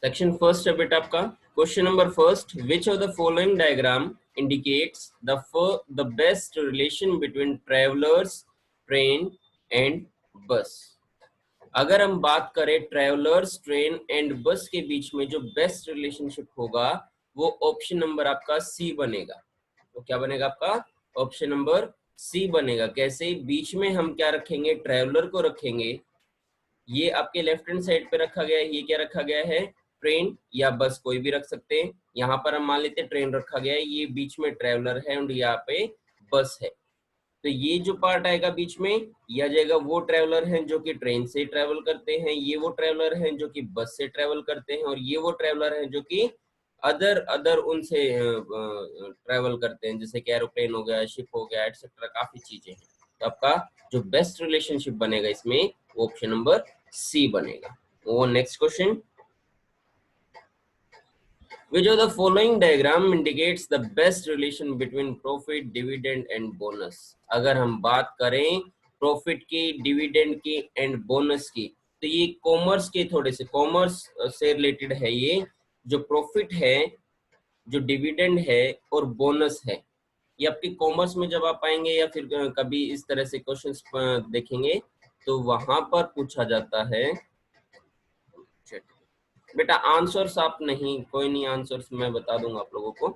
Section first है बेटा आपका। Question number first, which of the following diagram indicates the best relation between travellers, train and बस। अगर हम बात करें ट्रेवलर्स, ट्रेन एंड बस के बीच में जो बेस्ट रिलेशनशिप होगा वो ऑप्शन नंबर आपका सी बनेगा। तो क्या बनेगा आपका? ऑप्शन नंबर सी बनेगा। कैसे? बीच में हम क्या रखेंगे? ट्रेवलर को रखेंगे। ये आपके लेफ्ट हैंड साइड पे रखा गया है। ये क्या रखा गया है? ट्रेन या बस, कोई भी रख सकते हैं। यहाँ पर हम मान लेते हैं ट्रेन रखा गया है, ये बीच में ट्रेवलर है और यहाँ पे बस है। तो ये जो पार्ट आएगा बीच में, ये आ जाएगा वो ट्रेवलर हैं जो कि ट्रेन से ट्रेवल करते हैं, ये वो ट्रेवलर हैं जो कि बस से ट्रेवल करते हैं, और ये वो ट्रेवलर हैं जो कि अदर अदर उनसे ट्रेवल करते हैं, जैसे कि एरोप्लेन हो गया, शिप हो गया, एटसेट्रा, काफी चीजें हैं। तो आपका जो बेस्ट रिलेशनशिप बनेगा इसमें वो ऑप्शन नंबर सी बनेगा। वो next question, which of the following diagram indicates the best relation between profit, dividend and bonus। अगर हम बात करें प्रॉफिट की, डिविडेंड की एंड बोनस की, तो ये कॉमर्स के थोड़े से कॉमर्स से रिलेटेड है। ये जो प्रॉफिट है, जो डिविडेंड है और बोनस है, ये आपके कॉमर्स में जब आप आएंगे या फिर कभी इस तरह से क्वेश्चंस देखेंगे तो वहां पर पूछा जाता है। बेटा आंसर्स आप नहीं, कोई नहीं, आंसर्स मैं बता दूंगा आप लोगों को।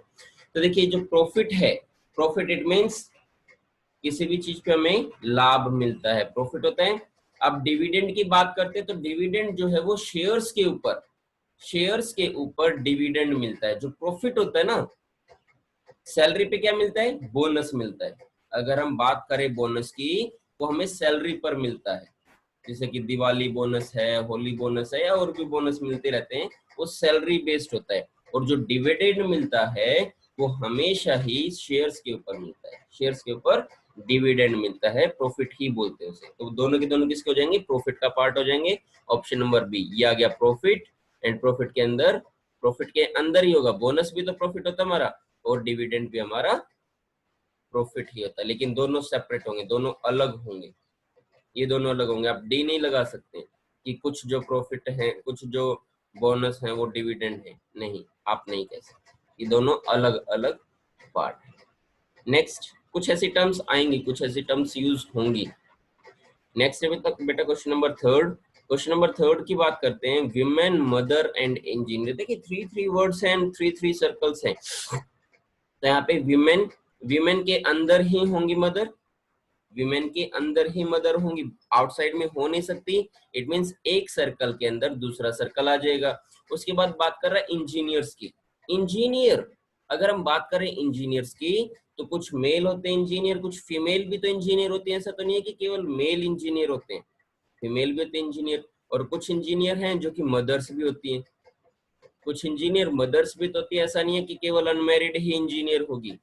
तो देखिए जो प्रॉफिट है, प्रॉफिट इट मींस किसी भी चीज पे हमें लाभ मिलता है, प्रॉफिट होता है। अब डिविडेंड की बात करते हैं तो डिविडेंड जो है वो शेयर्स के ऊपर डिविडेंड मिलता है। जो प्रॉफिट होता है ना, सैलरी पे क्या मिलता है? बोनस मिलता है। अगर हम बात करें बोनस की, वो हमें सैलरी पर मिलता है, जैसे कि दिवाली बोनस है, होली बोनस है, या और भी बोनस मिलते रहते हैं, वो सैलरी बेस्ड होता है। और जो डिविडेंड मिलता है वो हमेशा ही शेयर्स के ऊपर मिलता है, शेयर्स के ऊपर डिविडेंड मिलता है, प्रॉफिट ही बोलते हैं उसे। तो दोनों के दोनों किसके हो जाएंगे? प्रॉफिट का पार्ट हो जाएंगे। ऑप्शन नंबर बी, ये आ गया प्रॉफिट। एंड प्रॉफिट के अंदर ही होगा, बोनस भी तो प्रॉफिट होता है हमारा और डिविडेंड भी हमारा प्रॉफिट ही होता है, लेकिन दोनों सेपरेट होंगे, दोनों अलग होंगे। ये दोनों अलग होंगे। आप डी नहीं लगा सकते कि कुछ जो प्रॉफिट है, कुछ जो बोनस है वो डिविडेंड है, नहीं, आप नहीं कह सकते। ये दोनों अलग अलग पार्ट है। नेक्स्ट, कुछ ऐसी टर्म्स आएंगी, कुछ ऐसी टर्म्स यूज होंगी। नेक्स्ट है बेटा question number third. Question number third की बात करते हैं, विमेन, मदर एंड इंजीनियर। देखिए थ्री वर्ड्स हैं एंड थ्री सर्कल्स हैं। तो यहाँ पे विमेन के अंदर ही होंगी मदर, विमेन के अंदर ही मदर होंगी, आउटसाइड में हो नहीं सकती। इट मींस एक सर्कल के अंदर दूसरा सर्कल आ जाएगा। उसके बाद बात कर रहा है इंजीनियर्स की। इंजीनियर, अगर हम बात करें इंजीनियर्स की, तो कुछ मेल होते हैं इंजीनियर, कुछ फीमेल भी तो इंजीनियर होती है। ऐसा तो नहीं है कि केवल मेल इंजीनियर होते हैं, फीमेल भी होते हैं इंजीनियर। और कुछ इंजीनियर हैं जो कि मदर्स भी होती हैं, कुछ इंजीनियर मदर्स भी तो होती है। ऐसा नहीं है कि केवल अनमैरिड ही इंजीनियर होगी,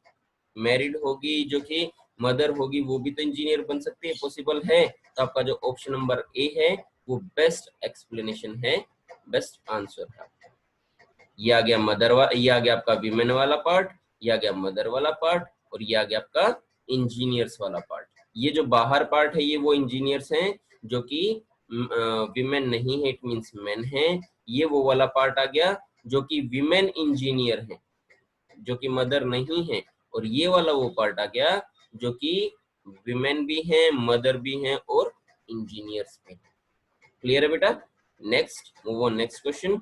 मैरिड होगी जो कि मदर होगी वो भी तो इंजीनियर बन सकती है, पॉसिबल है। तो आपका जो ऑप्शन नंबर ए है वो बेस्ट एक्सप्लेनेशन है, बेस्ट आंसर है। ये आ गया ये आ गया आपका विमेन वाला पार्ट, ये आ गया मदर वाला पार्ट, और ये आ गया आपका इंजीनियर्स वाला पार्ट। ये जो बाहर पार्ट है ये वो इंजीनियर्स हैं जो कि विमेन नहीं है, इट मींस मेन है। ये वो वाला पार्ट आ गया जो कि विमेन इंजीनियर है, जो कि मदर नहीं है। और ये वाला वो पार्ट आ गया जो कि विमेन भी हैं, मदर भी हैं और इंजीनियर्स भी। क्लियर है बेटा? Next, move on next question.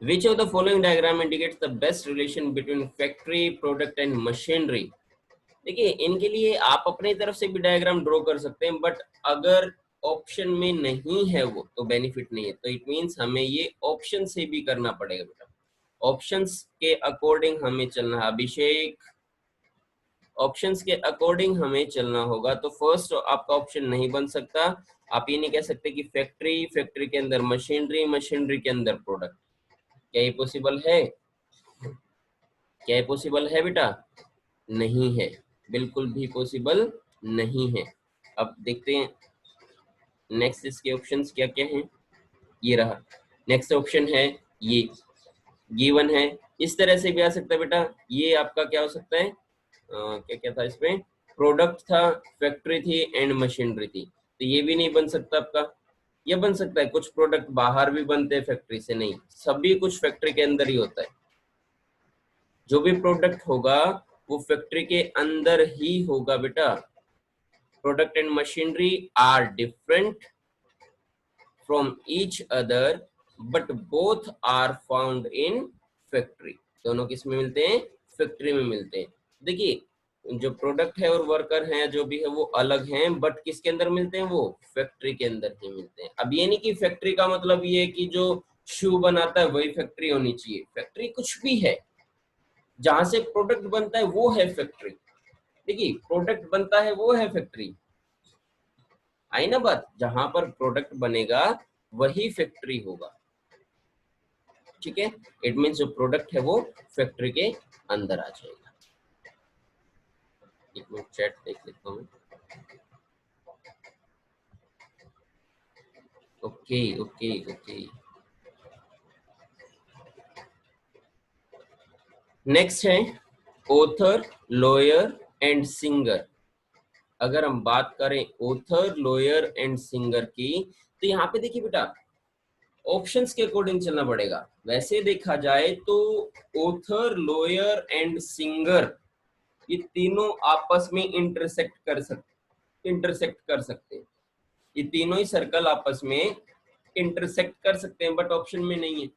Which of the following diagram indicates the best relation between factory, product and machinery? देखिए इनके लिए आप अपनी तरफ से भी डायग्राम ड्रॉ कर सकते हैं, बट अगर ऑप्शन में नहीं है वो तो बेनिफिट नहीं है। तो इट मींस हमें ये ऑप्शन से भी करना पड़ेगा बेटा, ऑप्शंस के अकॉर्डिंग हमें चलना है। अभिषेक, ऑप्शंस के अकॉर्डिंग हमें चलना होगा। तो फर्स्ट आपका ऑप्शन नहीं बन सकता। आप ये नहीं कह सकते कि फैक्ट्री, फैक्ट्री के अंदर मशीनरी, मशीनरी के अंदर प्रोडक्ट। क्या ये पॉसिबल है? क्या ये पॉसिबल है बेटा? नहीं है, बिल्कुल भी पॉसिबल नहीं है। अब देखते हैं नेक्स्ट इसके ऑप्शंस क्या क्या हैं। ये रहा नेक्स्ट ऑप्शन है, ये गिवन है। इस तरह से भी आ सकता है बेटा। ये आपका क्या हो सकता है, क्या क्या था इसमें, प्रोडक्ट था, फैक्ट्री थी एंड मशीनरी थी, तो ये भी नहीं बन सकता आपका। ये बन सकता है। कुछ प्रोडक्ट बाहर भी बनते हैं फैक्ट्री से, नहीं, सभी कुछ फैक्ट्री के अंदर ही होता है। जो भी प्रोडक्ट होगा वो फैक्ट्री के अंदर ही होगा बेटा। Product and machinery are different from each other but both are found in factory. दोनों किस में मिलते हैं? फैक्ट्री में मिलते हैं। देखिए, जो प्रोडक्ट है और वर्कर हैं जो भी है वो अलग हैं, बट किसके अंदर मिलते हैं? वो फैक्ट्री के अंदर ही मिलते हैं। अब ये नहीं कि फैक्ट्री का मतलब ये है कि जो शू बनाता है वही फैक्ट्री होनी चाहिए। फैक्ट्री कुछ भी है, जहां से प्रोडक्ट बनता है वो है फैक्ट्री। देखिए, प्रोडक्ट बनता है वो है फैक्ट्री, आई ना बात? जहां पर प्रोडक्ट बनेगा वही फैक्ट्री होगा, ठीक है। इट मीन्स जो प्रोडक्ट है वो फैक्ट्री के अंदर आ जाएगा। एक मिनट चैट देख लेता हूँ। ओके ओके ओके, नेक्स्ट है ऑथर, लॉयर एंड सिंगर। अगर हम बात करें ऑथर, लॉयर एंड सिंगर की, तो यहाँ पे देखिए बेटा, ऑप्शंस के अकॉर्डिंग चलना पड़ेगा। वैसे देखा जाए तो ऑथर, लॉयर एंड सिंगर ये तीनों आपस में इंटरसेक्ट कर सकते हैं। ये तीनों ही सर्कल आपस में इंटरसेक्ट कर सकते हैं, बट ऑप्शन में नहीं है।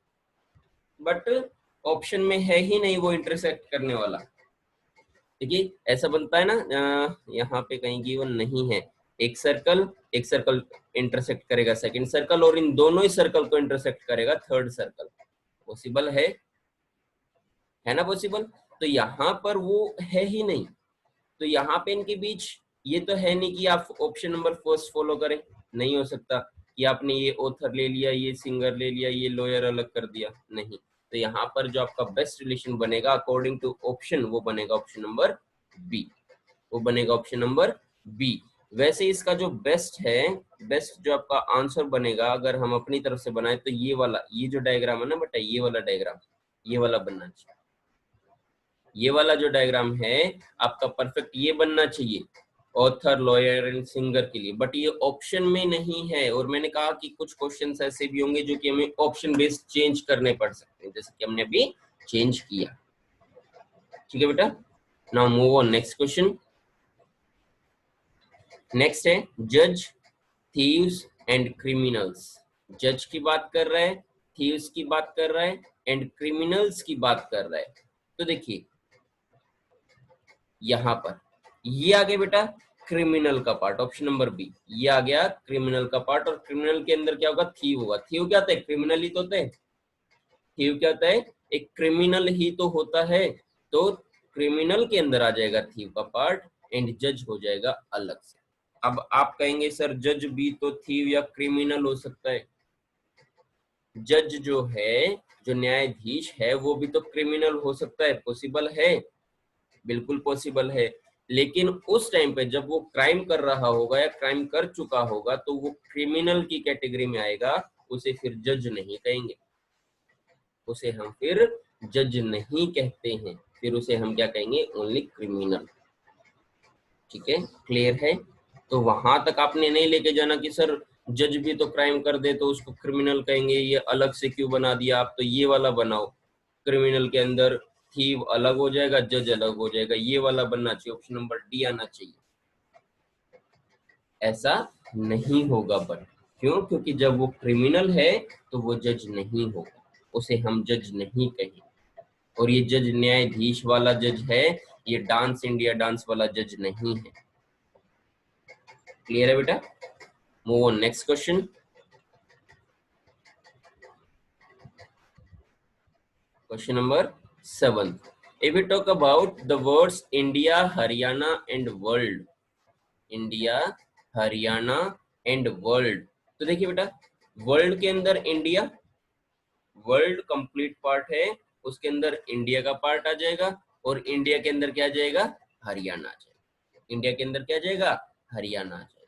बट ऑप्शन में है ही नहीं वो इंटरसेक्ट करने वाला। देखिए, ऐसा बनता है ना, यहाँ पे कहीं गिवन नहीं है। एक सर्कल इंटरसेक्ट करेगा सेकंड सर्कल, और इन दोनों ही सर्कल को इंटरसेक्ट करेगा थर्ड सर्कल। पॉसिबल है ना पॉसिबल? तो यहाँ पर वो है ही नहीं। तो यहाँ पे इनके बीच ये तो है नहीं कि आप ऑप्शन नंबर फर्स्ट फॉलो करें। नहीं हो सकता कि आपने ये ऑथर ले लिया, ये सिंगर ले लिया, ये लॉयर अलग कर दिया, नहीं। तो यहाँ पर जो आपका बेस्ट रिलेशन बनेगा अकॉर्डिंग टू ऑप्शन, वो बनेगा ऑप्शन नंबर बी। वो बनेगा ऑप्शन नंबर बी। वैसे इसका जो बेस्ट है, बेस्ट जो आपका आंसर बनेगा अगर हम अपनी तरफ से बनाए, तो ये वाला, ये जो डायग्राम है ना बेटा, ये वाला डायग्राम, ये वाला बनना चाहिए। ये वाला जो डायग्राम है आपका परफेक्ट ये बनना चाहिए ऑथर, लॉयर एंड सिंगर के लिए, बट ये ऑप्शन में नहीं है। और मैंने कहा कि कुछ क्वेश्चंस ऐसे भी होंगे जो कि हमें ऑप्शन बेस्ड चेंज करने पड़ सकते हैं, जैसे कि हमने अभी चेंज किया। ठीक है बेटा, now move on next question. Next है जज, थीव्स एंड क्रिमिनल्स। जज की बात कर रहा है, थीव्स की बात कर रहा है, एंड क्रिमिनल्स की बात कर रहा है। तो देखिए यहां पर ये आ गया बेटा क्रिमिनल का पार्ट, ऑप्शन नंबर बी। ये आ गया क्रिमिनल का पार्ट, और क्रिमिनल के अंदर क्या होगा? थीव होगा। थीव क्या होता है? क्रिमिनल ही तो होता है। थीव क्या होता है? एक क्रिमिनल ही तो होता है। तो क्रिमिनल के अंदर आ जाएगा थीव का पार्ट, एंड जज हो जाएगा अलग से। अब आप कहेंगे सर जज भी तो थीव या क्रिमिनल हो सकता है। जज जो है, जो न्यायाधीश है, वो भी तो क्रिमिनल हो सकता है। पॉसिबल है, बिल्कुल पॉसिबल है। लेकिन उस टाइम पे जब वो क्राइम कर रहा होगा या क्राइम कर चुका होगा तो वो क्रिमिनल की कैटेगरी में आएगा। उसे फिर जज नहीं कहेंगे, उसे हम फिर जज नहीं कहते हैं, फिर उसे हम क्या कहेंगे? Only criminal. ठीक है, क्लियर है? तो वहां तक आपने नहीं लेके जाना कि सर जज भी तो क्राइम कर दे तो उसको क्रिमिनल कहेंगे, ये अलग से क्यों बना दिया आप? तो ये वाला बनाओ, क्रिमिनल के अंदर थीव अलग हो जाएगा, जज अलग हो जाएगा। ये वाला बनना चाहिए, ऑप्शन नंबर डी आना चाहिए। ऐसा नहीं होगा, बट क्यों? क्योंकि जब वो क्रिमिनल है तो वो जज नहीं होगा, उसे हम जज नहीं कहेंगे। और ये जज न्यायाधीश वाला जज है, ये डांस इंडिया डांस वाला जज नहीं है। क्लियर है बेटा? Move on next question. Question number 7. If we talk about the words India, Haryana and world, India, Haryana and world, तो देखिए बेटा, वर्ल्ड के अंदर इंडिया, वर्ल्ड कंप्लीट पार्ट है, उसके अंदर इंडिया का पार्ट आ जाएगा, और इंडिया के अंदर क्या आ जाएगा? हरियाणा आ जाएगा। इंडिया के अंदर क्या आ जाएगा? हरियाणा आ जाएगा।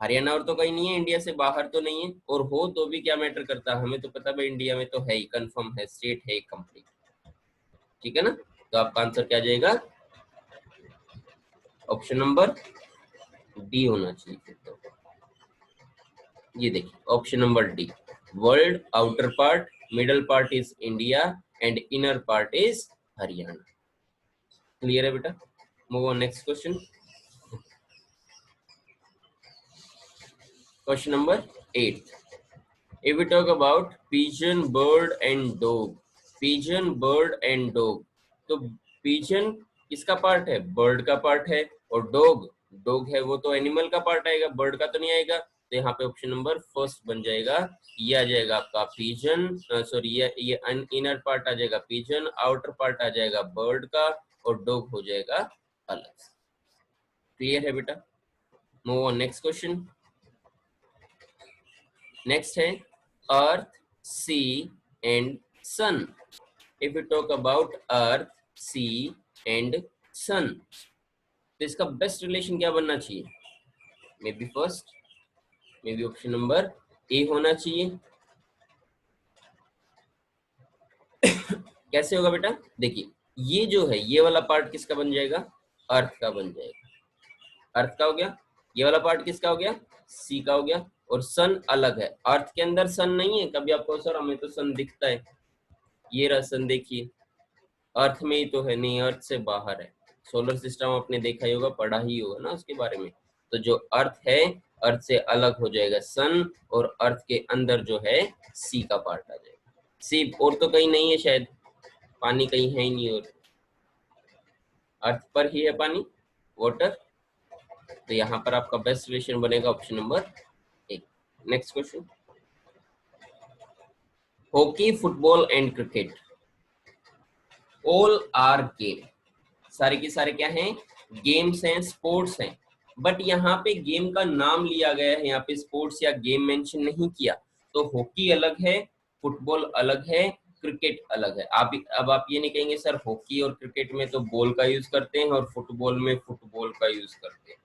हरियाणा और तो कहीं नहीं है, इंडिया से बाहर तो नहीं है, और हो तो भी क्या मैटर करता है? हमें तो पता है इंडिया में तो है ही, कंफर्म है, स्टेट है कंप्लीट। ठीक है ना? तो आपका आंसर क्या जाएगा? ऑप्शन नंबर डी होना चाहिए फिर तो। ये देखिए option number D, world outer part, middle part is India and inner part is Haryana. Clear है बेटा? Move on next question. Question number 8, if we talk about pigeon, bird and dog, pigeon, bird and dog, तो pigeon किसका part है? Bird का part है। और dog, dog है वो तो एनिमल का पार्ट आएगा, बर्ड का तो नहीं आएगा। तो यहाँ पे ऑप्शन नंबर फर्स्ट बन जाएगा, ये आ जाएगा आपका पिजन, सॉरी ये इनर पार्ट आ जाएगा पिजन, आउटर पार्ट आ जाएगा बर्ड का, और डॉग हो जाएगा अलग। क्लियर है बेटा? Move on next question. Next है earth, sea and sun. If you talk about earth, sea and sun, तो इसका बेस्ट रिलेशन क्या बनना चाहिए? May be first, may be option number A होना चाहिए। कैसे होगा बेटा? देखिए ये जो है ये वाला पार्ट किसका बन जाएगा? अर्थ का बन जाएगा। अर्थ का हो गया। ये वाला पार्ट किसका हो गया? सी का हो गया। और सन अलग है, अर्थ के अंदर सन नहीं है। कभी आपको सर हमें तो सन दिखता है, ये रहा सन, देखिए अर्थ में ही तो है, नहीं अर्थ से बाहर है। सोलर सिस्टम आपने देखा ही होगा, पढ़ा ही होगा ना उसके बारे में। तो जो अर्थ है, अर्थ से अलग हो जाएगा सन, और अर्थ के अंदर जो है सी का पार्ट आ जाएगा। सी और तो कहीं नहीं है शायद, पानी कहीं है ही नहीं, और अर्थ पर ही है पानी, वाटर। तो यहाँ पर आपका बेस्ट रिलेशन बनेगा ऑप्शन नंबर एक। Next question, hockey, football and cricket, all are game, सारे के सारे क्या हैं? गेम्स हैं, स्पोर्ट्स हैं। बट यहाँ पे गेम का नाम लिया गया है, यहाँ पे स्पोर्ट्स या गेम मेंशन नहीं किया। तो हॉकी अलग है, फुटबॉल अलग है, क्रिकेट अलग है। अब आप ये नहीं कहेंगे सर हॉकी और क्रिकेट में तो बॉल का यूज करते हैं और फुटबॉल में फुटबॉल का यूज करते हैं,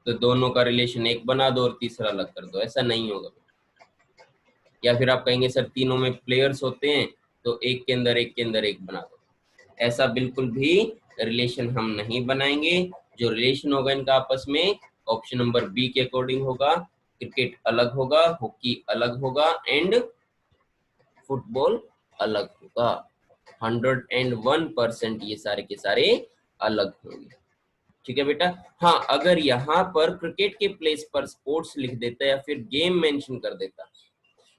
तो दोनों का रिलेशन एक बना दो और तीसरा अलग कर दो, ऐसा नहीं होगा। या फिर आप कहेंगे सर तीनों में प्लेयर्स होते हैं तो एक के अंदर एक बना दो, ऐसा बिल्कुल भी रिलेशन हम नहीं बनाएंगे। जो रिलेशन होगा इनका आपस में, ऑप्शन नंबर बी के अकॉर्डिंग होगा। क्रिकेट अलग होगा, हॉकी अलग होगा, एंड फुटबॉल अलग होगा। 101% ये सारे के सारे अलग होंगे। ठीक है बेटा? हाँ, अगर यहाँ पर क्रिकेट के प्लेस पर स्पोर्ट्स लिख देता या फिर गेम मेंशन कर देता,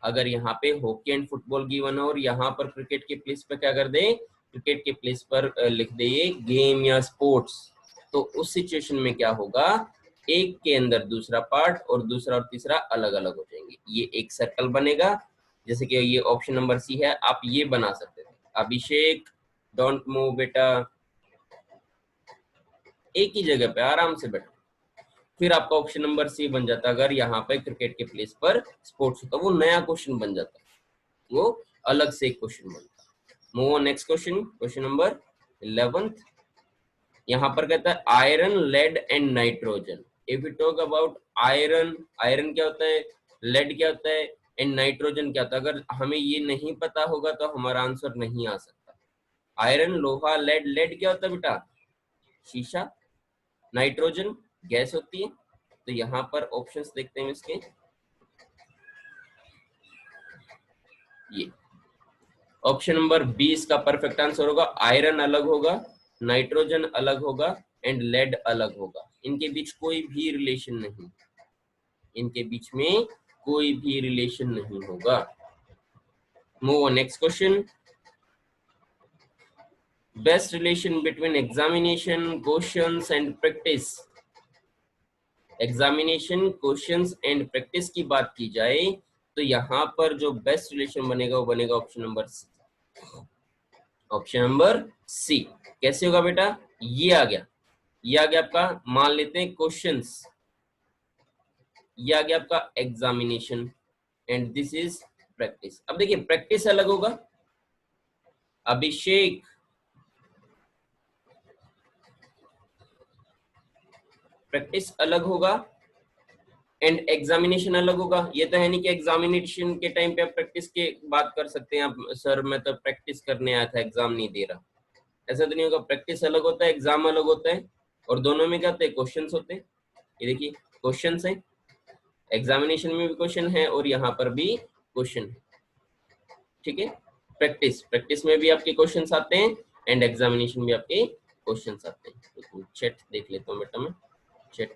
अगर यहाँ पे हॉकी एंड फुटबॉल गिवन हो और यहाँ पर क्रिकेट के प्लेस पर क्या कर दे, क्रिकेट के प्लेस पर लिख दे ये गेम या स्पोर्ट्स, तो उस सिचुएशन में क्या होगा? एक के अंदर दूसरा पार्ट और दूसरा और तीसरा अलग अलग हो जाएंगे। ये एक सर्कल बनेगा, जैसे कि ये ऑप्शन नंबर सी है, आप ये बना सकते थे। अभिषेक डोंट मूव बेटा, एक ही जगह पे आराम से बैठो। फिर आपका ऑप्शन नंबर सी बन जाता, अगर यहाँ पे क्रिकेट के प्लेस पर स्पोर्ट्स होता, वो नया क्वेश्चन बन जाता, वो अलग से एक क्वेश्चन बनता। Move on next question, question number 11th। यहाँ पर कहता है iron, lead and nitrogen. If you talk about iron, iron क्या होता है, लेड क्या होता है, एंड नाइट्रोजन क्या होता है? अगर हमें ये नहीं पता होगा तो हमारा आंसर नहीं आ सकता। आयरन लोहा, लेड, लेड क्या होता है बेटा? शीशा। नाइट्रोजन गैस होती है। तो यहाँ पर ऑप्शंस देखते हैं इसके, ये ऑप्शन नंबर 20 का परफेक्ट आंसर होगा। आयरन अलग होगा, नाइट्रोजन अलग होगा, एंड लेड अलग होगा। इनके बीच कोई भी रिलेशन नहीं, इनके बीच में कोई भी रिलेशन नहीं होगा। Move on next question, best relation between examination, questions and practice. Examination, questions and practice की बात की जाए तो यहाँ पर जो बेस्ट रिलेशन बनेगा वो बनेगा option number C. Option number C. कैसे होगा बेटा? ये आ गया, ये आ गया आपका, मान लेते हैं क्वेश्चंस, ये आ गया आपका examination, and this is practice. अब देखिए प्रैक्टिस अलग होगा, अभिषेक प्रैक्टिस अलग होगा, एंड एग्जामिनेशन अलग होगा। ये तो है नहीं कि एग्जामिनेशन के टाइम पे आप प्रैक्टिस के बात कर सकते हैं, आप सर मैं तो प्रैक्टिस करने आया था, एग्जाम नहीं दे रहा, ऐसा तो नहीं होगा। प्रैक्टिस अलग होता है, एग्जाम अलग होता है, और दोनों में क्या होता है? क्वेश्चंस होते हैं। ये देखिए क्वेश्चंस हैं, एग्जामिनेशन में भी क्वेश्चन है और यहाँ पर भी क्वेश्चन है, ठीक है। प्रैक्टिस में भी आपके क्वेश्चंस आते हैं एंड एग्जामिनेशन में आपके क्वेश्चंस आते हैं। तो चैट देख लेता हूँ बेटा मैं, चैट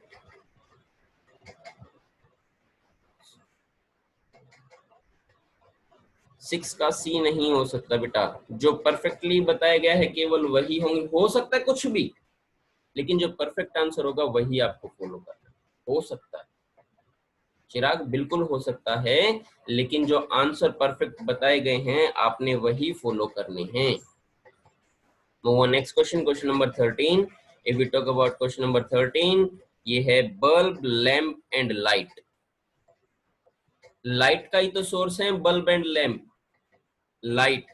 6 का सी नहीं हो सकता बेटा, जो परफेक्टली बताया गया है केवल वही होंगे, हो सकता है कुछ भी, लेकिन जो परफेक्ट आंसर होगा वही आपको फॉलो करना है। हो सकता है चिराग, बिल्कुल हो सकता है, लेकिन जो आंसर परफेक्ट बताए गए हैं आपने वही फॉलो करने हैं। Move on next question, question number 13. If we talk about question number 13, ये है bulb, lamp and light. Light का ही तो सोर्स है बल्ब एंड लैंप। लाइट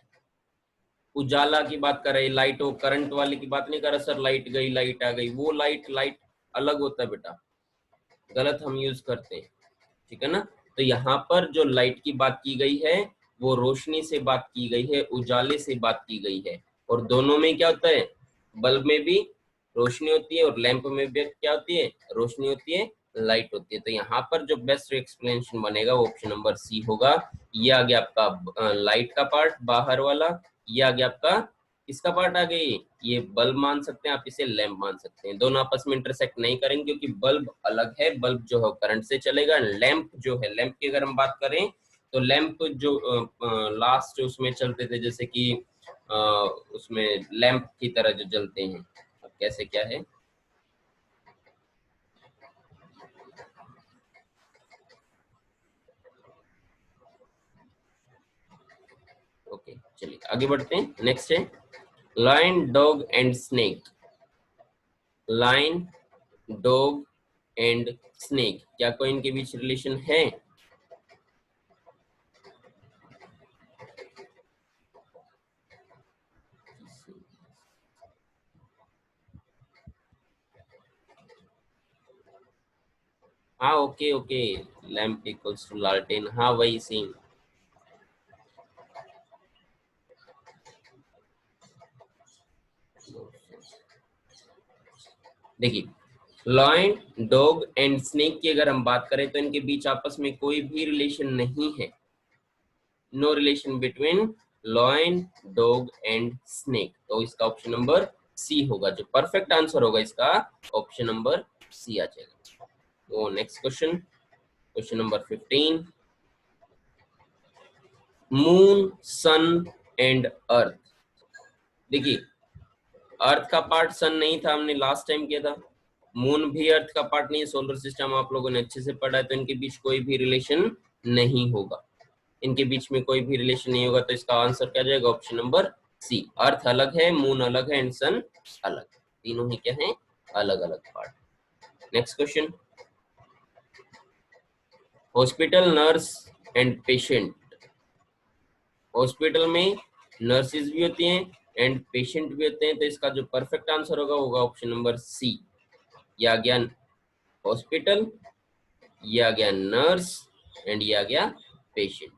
उजाला की बात कर रहे, लाइट वो करंट वाले की बात नहीं कर रहा सर, लाइट गई लाइट आ गई, वो लाइट लाइट अलग होता है बेटा, गलत हम यूज करते हैं, ठीक है ना। तो यहाँ पर जो लाइट की बात की गई है वो रोशनी से बात की गई है, उजाले से बात की गई है, और दोनों में क्या होता है, बल्ब में भी रोशनी होती है और लैंप में भी क्या होती है, रोशनी होती है, लाइट होती है। तो यहाँ पर जो बेस्ट एक्सप्लेनेशन बनेगा वो ऑप्शन नंबर सी होगा। ये आ गया आपका लाइट का पार्ट बाहर वाला, ये आ गया आपका किसका पार्ट आ गई, ये बल्ब मान सकते हैं आप, इसे लैंप मान सकते हैं। दोनों आपस में इंटरसेक्ट नहीं करेंगे क्योंकि बल्ब अलग है, बल्ब जो है करंट से चलेगा। लैंप जो है, लैंप की अगर हम बात करें तो लैंप जो लास्ट उसमें चलते थे, जैसे कि उसमें लैंप की तरह जो जलते हैं, अब कैसे क्या है, ओके चलिए आगे बढ़ते हैं। नेक्स्ट है lion, dog and snake. Lion, dog and snake, क्या कोई इनके बीच रिलेशन है? हाँ okay okay, lamp equals to लालटेन, हाँ वही सेम। देखिए लॉयन, डॉग एंड स्नेक की अगर हम बात करें तो इनके बीच आपस में कोई भी रिलेशन नहीं है। No relation between lion, dog and snake. तो इसका ऑप्शन नंबर सी होगा, जो परफेक्ट आंसर होगा इसका ऑप्शन नंबर सी आ जाएगा। तो next question, question number 15। Moon, sun and earth. देखिए अर्थ का पार्ट सन नहीं था, हमने लास्ट टाइम किया था। मून भी अर्थ का पार्ट नहीं है, सोलर सिस्टम आप लोगों ने अच्छे से पढ़ा है, तो इनके बीच कोई भी रिलेशन नहीं होगा। इनके बीच में कोई भी रिलेशन नहीं होगा, तो इसका आंसर क्या जाएगा, ऑप्शन नंबर सी। अर्थ अलग है, मून अलग है एंड सन अलग, तीनों ही क्या है, अलग अलग part. Next question, hospital, nurse and patient. Hospital में नर्सेज भी होती हैं एंड पेशेंट भी होते हैं, तो इसका जो परफेक्ट आंसर होगा ऑप्शन नंबर सी। ये आ गया हॉस्पिटल, ये आ गया नर्स एंड ये आ गया पेशेंट।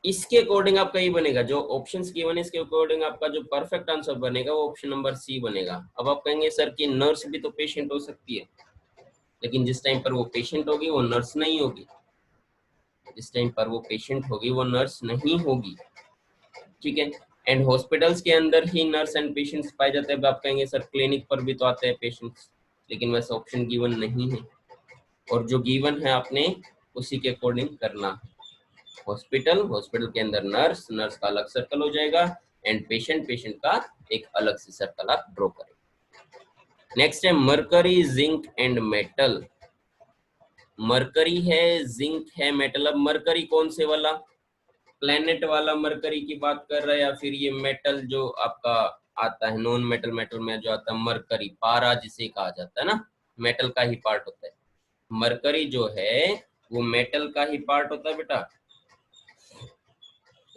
इसके अकॉर्डिंग आपका ये बनेगा, जो ऑप्शंस गिवन है इसके अकॉर्डिंग आपका जो परफेक्ट आंसर बनेगा वो ऑप्शन नंबर सी बनेगा। अब आप कहेंगे सर कि नर्स भी तो पेशेंट हो सकती है, लेकिन जिस टाइम पर वो पेशेंट होगी वो नर्स नहीं होगी, जिस टाइम पर वो पेशेंट होगी वो नर्स नहीं होगी, ठीक है। एंड हॉस्पिटल्स के अंदर ही नर्स एंड पेशेंट्स पाए जाते हैं। आप कहेंगे सर क्लिनिक पर भी तो आते हैं पेशेंट्स, लेकिन वैसे ऑप्शन गिवन नहीं है, और जो गिवन है आपने उसी के अकॉर्डिंग करना है। हॉस्पिटल, हॉस्पिटल के अंदर नर्स, नर्स का अलग सर्कल हो जाएगा एंड पेशेंट, पेशेंट का एक अलग से सर्कल आप ड्रॉ करें। नेक्स्ट है mercury, zinc and metal. Mercury है, जिंक है, मेटल। अब मरकरी कौन से वाला, प्लेनेट वाला मरकरी की बात कर रहा है या फिर ये मेटल जो आपका आता है नॉन मेटल, मेटल में जो आता है मरकरी, पारा जिसे कहा जाता है ना, मेटल का ही पार्ट होता है। मरकरी जो है वो मेटल का ही पार्ट होता है बेटा।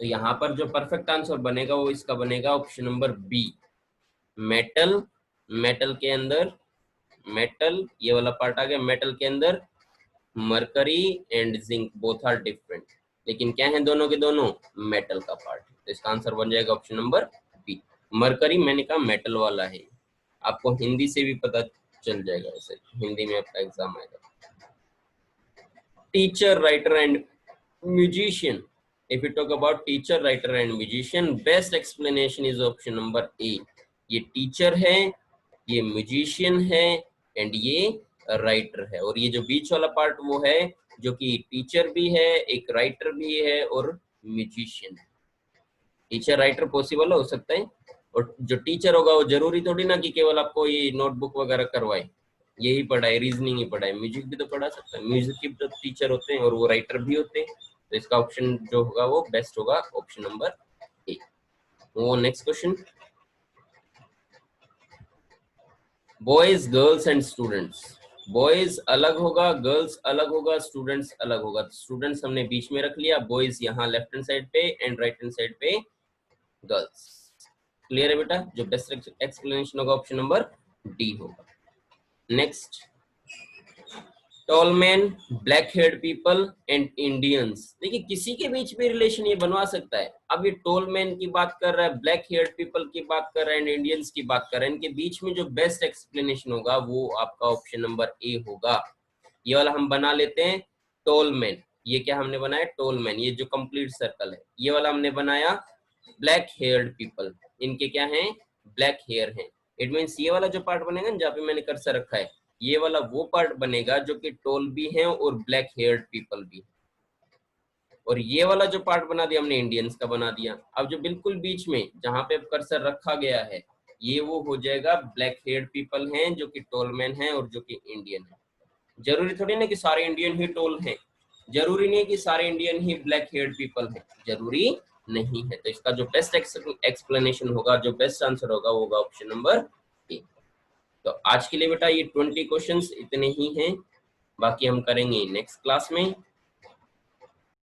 तो यहाँ पर जो परफेक्ट आंसर बनेगा वो इसका बनेगा option number B, metal. Metal के अंदर, मेटल ये वाला पार्ट आ गया, मेटल के अंदर mercury and zinc both are different, लेकिन क्या है दोनों के दोनों मेटल का पार्ट। तो इसका आंसर बन जाएगा ऑप्शन नंबर बी। मरकरी मैंने कहा मेटल वाला है, आपको हिंदी से भी पता चल जाएगा, ऐसे हिंदी में आपका एग्जाम आएगा। teacher, writer and musician. If we talk about teacher, writer and musician, best explanation is option number A. ये teacher है, ये musician है and ये writer है, और ये जो बीच वाला part वो है जो कि teacher भी है, एक writer भी है और musician है। टीचर राइटर पॉसिबल हो सकता है, और जो टीचर होगा वो जरूरी थोड़ी ना कि केवल आपको ये नोटबुक वगैरह करवाए, यही पढ़ाए, रीजनिंग ही पढ़ाए, म्यूजिक भी तो पढ़ा सकता है, म्यूजिक के तो टीचर होते हैं और वो राइटर भी होते हैं। तो इसका ऑप्शन जो होगा वो बेस्ट होगा, ऑप्शन नंबर ए। वो next question, boys, girls and students. Boys अलग होगा, गर्ल्स अलग होगा, स्टूडेंट्स अलग होगा। स्टूडेंट्स हमने बीच में रख लिया, बॉयज यहाँ लेफ्ट हैंड साइड पे एंड राइट हैंड साइड पे गर्ल्स। क्लियर है बेटा? जो बेस्ट एक्सप्लेनेशन होगा ऑप्शन नंबर डी होगा। Next, tall man, black heard people and Indians. देखिए किसी के बीच में रिलेशन ये बनवा सकता है। अब ये टॉल मैन की बात कर रहा है, ब्लैक हेयर्ड पीपल की बात कर रहा है एंड इंडियंस की बात कर रहा है, इनके बीच में जो बेस्ट एक्सप्लेनेशन होगा वो आपका ऑप्शन नंबर ए होगा। ये वाला हम बना लेते हैं, टॉल मैन। ये क्या हमने बनाया? टॉल मैन, ये जो कंप्लीट सर्कल है। ये वाला हमने बनाया ब्लैक हेयर्ड पीपल, इनके क्या हैं? ब्लैक हेयर हैं। इट मीन्स ये वाला जो पार्ट बनेगा जहाँ पे मैंने कर्सर रखा है, ये वाला वो पार्ट बनेगा जो कि टॉल भी हैं और ब्लैक हेयर्ड पीपल भी, और ये वाला जो पार्ट बना दिया हमने इंडियंस का बना दिया। अब जो बिल्कुल बीच में जहाँ पे कर्सर रखा गया है, ये वो हो जाएगा ब्लैक हेयर्ड पीपल हैं जो कि टॉल मैन हैं और जो कि इंडियन है। जरूरी थोड़ी ना कि सारे इंडियन ही टॉल हैं, जरूरी नहीं कि सारे इंडियन ही ब्लैक हेयर्ड पीपल हैं, जरूरी नहीं है। तो इसका जो बेस्ट एक्सप्लेनेशन होगा, जो बेस्ट आंसर होगा वो होगा ऑप्शन नंबर ए। तो आज के लिए बेटा ये 20 क्वेश्चंस इतने ही हैं, बाकी हम करेंगे नेक्स्ट क्लास में।